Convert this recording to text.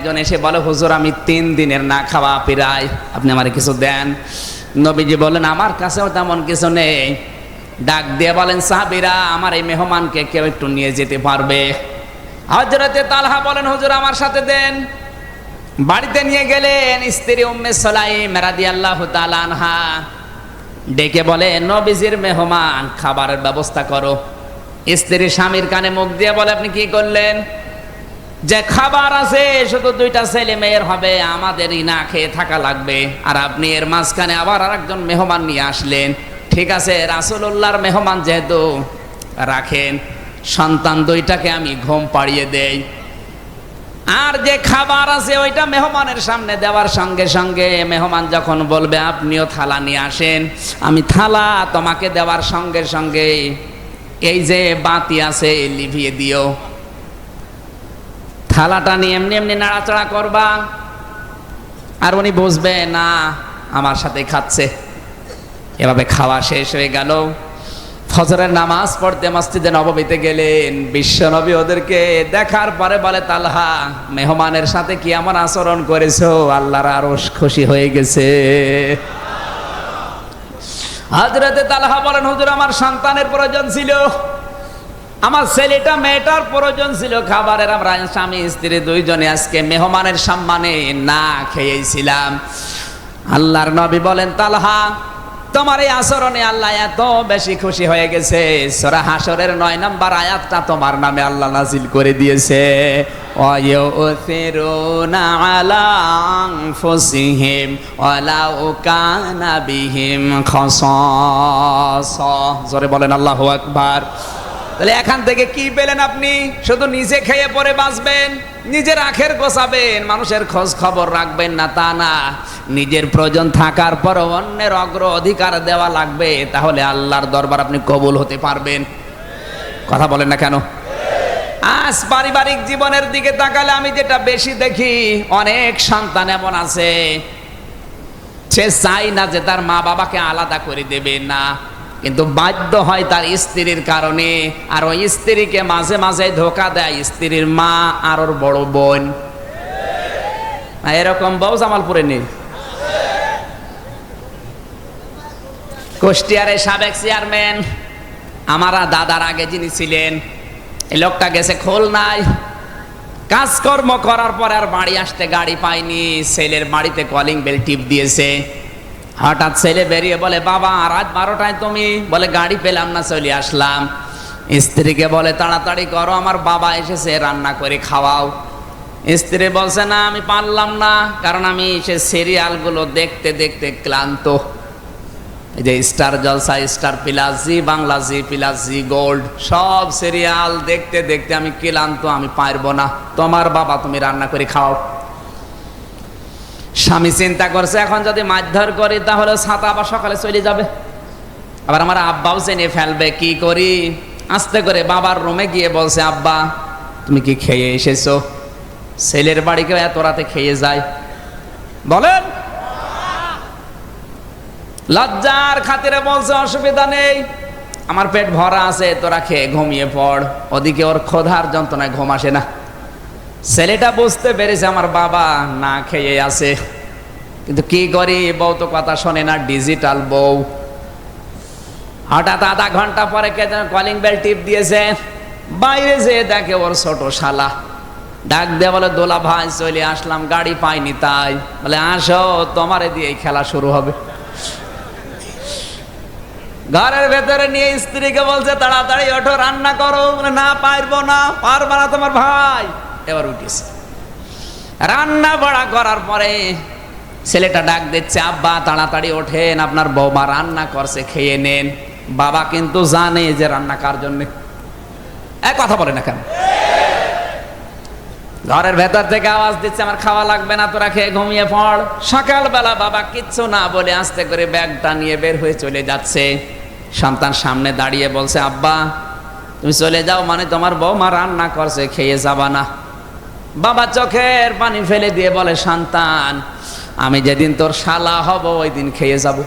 একজন এসে বলে, হুজুর আমি 3 দিনের না খাওয়া পিরাই, আপনি আমারে কিছু দেন। নবীজি বলেন, আমার কাছেও তেমন কিছু নেই। ডাক দিয়ে বলেন, সাহাবীরা আমার এই মেহমানকে কেউ একটু নিয়ে যেতে পারবে? হযরতে তালহা বলেন, হুজুর আমার সাথে দেন। বাড়িতে নিয়ে গেলেন। স্ত্রী উম্মে সুলাইম রাদিয়াল্লাহু তাআলা আনহা ডেকে বলে, নবীজির মেহমান, খাবারের ব্যবস্থা করো। স্ত্রী স্বামীর কানে মুখ দিয়ে বলে, আপনি কি করলেন? যে খাবার আছে শুধু 2টা ছেলে মেয়ের হবে, আমাদেরই না খেয়ে থাকা লাগবে, আর আপনি এর মাঝখানে আবার আরেকজন মেহমান নিয়ে আসলেন। ঠিক আছে, রাসূলুল্লাহর মেহমান যেহেতু, রাখেন, সন্তান 2টাকে আমি ঘুম পাড়িয়ে দেই, আর যে খাবার আছে ওইটা মেহমানের সামনে দেওয়ার সঙ্গে সঙ্গে মেহমান যখন বলবে আপনিও থালা নিয়ে আসেন, আমি থালা তোমাকে দেওয়ার সঙ্গে সঙ্গে এই যে বাতি আছে লিভিয়ে দিও। থালাটা নিয়ে এমনি এমনি নাড়াচাড়া করবা, আর উনি বুঝবে না আমার সাথে খাচ্ছে। এভাবে খাওয়া শেষ হয়ে গেল। ফজরের নামাজ পড়তে মসজিদে নববীতে গেলেন। বিশ্বনবী ওদেরকে দেখার পরে বলে, তালহা মেহমানের সাথে কি এমন আচরণ করেছো, আল্লাহর আরশ খুশি হয়ে গেছে। হযরতে তালহা বলেন, হুজুর আমার সন্তানের প্রয়োজন ছিল, আমার ছেলেটা মেয়েটার প্রয়োজন ছিল খাবারের। আমরা স্বামী স্ত্রী 2 জনে আজকে মেহমানের সম্মানে না খেয়েছিলাম। আল্লাহর নবী বলেন, তালহা তোমার এই আচরণে আল্লাহ এত বেশি খুশি হয়ে গেছে, সূরা হাশরের 9 নম্বর আয়াতটা তোমার নামে আল্লাহ নাযিল করে দিয়েছে। ওয়ায়ুসিরুনা আলা আনফুসিহিম ওয়ালাউ কানা বিহিম খাসাসা। জোরে বলেন আল্লাহু আকবার। তাহলে এখান থেকে কি পেলেন আপনি? শুধু নিজে খেয়ে পরে বাঁচবেন, নিজের আখের গোছাবেন, মানুষের খোঁজ খবর রাখবেন না তা না, নিজের প্রয়োজন থাকার পর অন্যের অগ্র অধিকার দেওয়া লাগবে, তাহলে আল্লাহর দরবার আপনি কবুল হতে পারবেন। কথা বলেন না কেন? আজ পারিবারিক জীবনের দিকে তাকালে আমি যেটা বেশি দেখি, অনেক সন্তান এমন আছে সে চাই না যে তার মা বাবাকে আলাদা করে দেবে, না, কিন্তু বাধ্য হয় তার স্ত্রীর কারণে, আর ওই স্ত্রীকে মাঝে মাঝে ধোকা দেয় স্ত্রীর মা আর ওর বড় বোন। এরকম বউ জামালপুরে নেই? কুষ্টিয়ারে সাবেক চেয়ারম্যান, আমার দাদার আগে যিনি ছিলেন, এই লোকটা গেছে খুলনায় কাজকর্ম করার পর আর বাড়ি আসতে গাড়ি পায়নি। ছেলের বাড়িতে কলিং বেল টিপ দিয়েছে। হঠাৎ ছেলে বেরিয়ে বলে, বাবা রাত 12টায় তুমি? বলে, গাড়ি পেলাম না, চলে আসলাম। স্ত্রীকে বলে, তাড়াতাড়ি করো, আমার বাবা এসেছে, রান্না করে খাওয়াও। স্ত্রী বলছে, না আমি পারলাম না, কারণ আমি সে সিরিয়ালগুলো দেখতে দেখতে ক্লান্ত। এই যে স্টার জলসা, স্টার প্লাস, জি বাংলা, জি প্লাস, জি গোল্ড, সব সিরিয়াল দেখতে দেখতে আমি ক্লান্ত, আমি পারবো না, তোমার বাবা তুমি রান্না করে খাও। স্বামী চিন্তা করছে, এখন যদি মারধর করি তাহলে ছাতা আবার সকালে চলে যাবে, আবার আমার আব্বাও জেনে ফেলবে, কি করি? আস্তে করে বাবার রুমে গিয়ে বলছে, আব্বা তুমি কি খেয়ে এসেছো? ছেলের বাড়ি কেউ এত রাতে খেয়ে যায়? বলেন। লজ্জার খাতিরে বলছে, অসুবিধা নেই, আমার পেট ভরা আছে, তোরা খেয়ে ঘুমিয়ে পড়। ওদিকে ওর ক্ষুধার যন্ত্রণায় ঘুম আসে না। ছেলেটা বুঝতে পেরেছে আমার বাবা না খেয়ে আছে, কিন্তু কি করি, বউ তো কথা শোনে না, ডিজিটাল বউ। হঠাৎ আধা ঘন্টা পরে কে যেন কলিং বেল টিপ দিয়েছে। বাইরে যেয়ে দেখে ওর ছোট শালা। ডাক দিয়ে বলে, দোলা ভাই চলে আসলাম, গাড়ি পাইনি তাই। বলে, আসো, তোমারে দিয়ে খেলা শুরু হবে। ঘরের ভেতরে নিয়ে স্ত্রীকে বলছে, তাড়াতাড়ি ওঠো, রান্না করো। বলে, না পারবো না। পারবা না তোমার ভাই? এবার উঠেছে। রান্না বাড়া করার পরে ছেলেটা ডাক দিচ্ছে, আব্বা তাড়াতাড়ি ওঠেন, আপনার বৌমা রান্না করছে, খেয়ে নেন। বাবা কিন্তু জানে যে রান্না কার জন্য। এক কথা বলে না কেন? ঘরের ভেতর থেকে আওয়াজ দিচ্ছে, আমার খাওয়া লাগবে না, তোরা খেয়ে ঘুমিয়ে পড়। সকালবেলা বাবা কিচ্ছু না বলে আস্তে করে ব্যাগটা নিয়ে বের হয়ে চলে যাচ্ছে। সন্তান সামনে দাঁড়িয়ে বলছে, আব্বা তুমি চলে যাও মানে তোমার বৌমা রান্না করছে, খেয়ে যাবা না? বাবা চোখের পানি ফেলে দিয়ে বলে, সন্তান আমি যেদিন তোর শালা হব ওই দিন খেয়ে যাব।